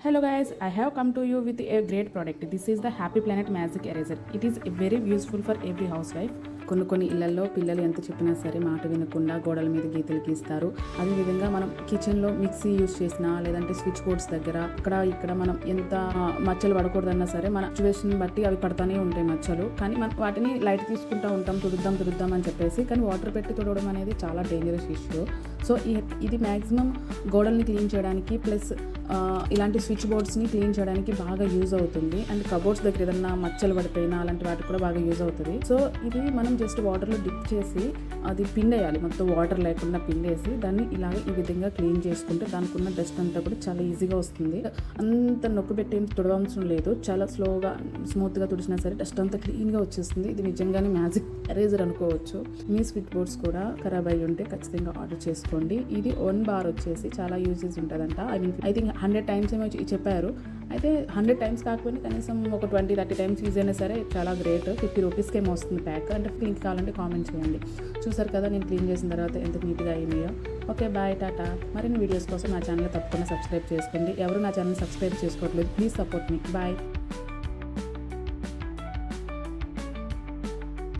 Hello guys, I have come to you with a great product. This is the Happy Planet Magic Eraser. It is very useful for every housewife. కొన్ని ఇళ్లలో పిల్లలు ఎంత చెప్పినా సరే మాట వినకుండా గోడల మీద గీతలు గీస్తారు. అదేవిధంగా మనం కిచెన్లో మిక్సీ యూజ్ చేసినా లేదంటే స్విచ్ బోర్డ్స్ దగ్గర ఇక్కడ మనం ఎంత మచ్చలు పడకూడదన్నా సరే మన సిచ్యువేషన్ బట్టి అవి పడతానే ఉంటాయి మచ్చలు. కానీ మనం వాటిని లైట్ తీసుకుంటూ ఉంటాం, తుడుద్దాం అని చెప్పేసి. కానీ వాటర్ పెట్టి తుడవడం అనేది చాలా డేంజరస్ ఇష్యూ. సో ఇది మ్యాక్సిమం గోడల్ని క్లీన్ చేయడానికి ప్లస్ ఇలాంటి స్విచ్ బోర్డ్స్ని క్లీన్ చేయడానికి బాగా యూజ్ అవుతుంది. అండ్ కబోర్డ్స్ దగ్గర ఏదన్నా మచ్చలు పడిపోయినా అలాంటి వాటికి కూడా బాగా యూజ్ అవుతుంది. సో ఇది మనం జస్ట్ వాటర్లో డిప్ చేసి అది పిండేయాలి, మొత్తం వాటర్ లేకుండా పిండేసి దాన్ని ఇలాగ ఈ విధంగా క్లీన్ చేసుకుంటే దానికి ఉన్న డస్ట్ అంతా కూడా చాలా ఈజీగా వస్తుంది. అంత నొక్కి పెట్టి తుడవవసరం లేదు, చాలా స్లోగా స్మూత్గా తుడిచినా సరే డస్ట్ అంతా క్లీన్గా వచ్చేస్తుంది. ఇది నిజంగానే మ్యాజిక్ ఎరేజర్ అనుకోవచ్చు. మీ స్విచ్ బోర్డ్స్ కూడా ఖరాబ్ అయ్యి ఉంటే ఖచ్చితంగా ఆర్డర్ చేసుకోండి. ఇది 1 బార్ వచ్చేసి చాలా యూజెస్ ఉంటుందంట. ఐ థింక్ 100 టైమ్స్ ఏమో చెప్పారు. అయితే 100 టైమ్స్ కాకపోయినా కనీసం ఒక 20-30 టైమ్స్ యూజ్ అయినా సరే చాలా గ్రేట్. 50 రూపీస్కి ఏమో వస్తుంది ప్యాక్. అంటే లింక్ కావాలంటే కామెంట్ చేయండి. చూసారు కదా నేను క్లీన్ చేసిన తర్వాత ఎంత నీట్గా అయినాయో. Okay, bye, Tata. మరిన్ని వీడియోస్ కోసం నా ఛానల్ తప్పకుండా సబ్స్క్రైబ్ చేసుకోండి. ఎవరు నా ఛానల్ సబ్స్క్రైబ్ చేసుకోవట్లేదు, ప్లీజ్ సపోర్ట్ మీ. బాయ్.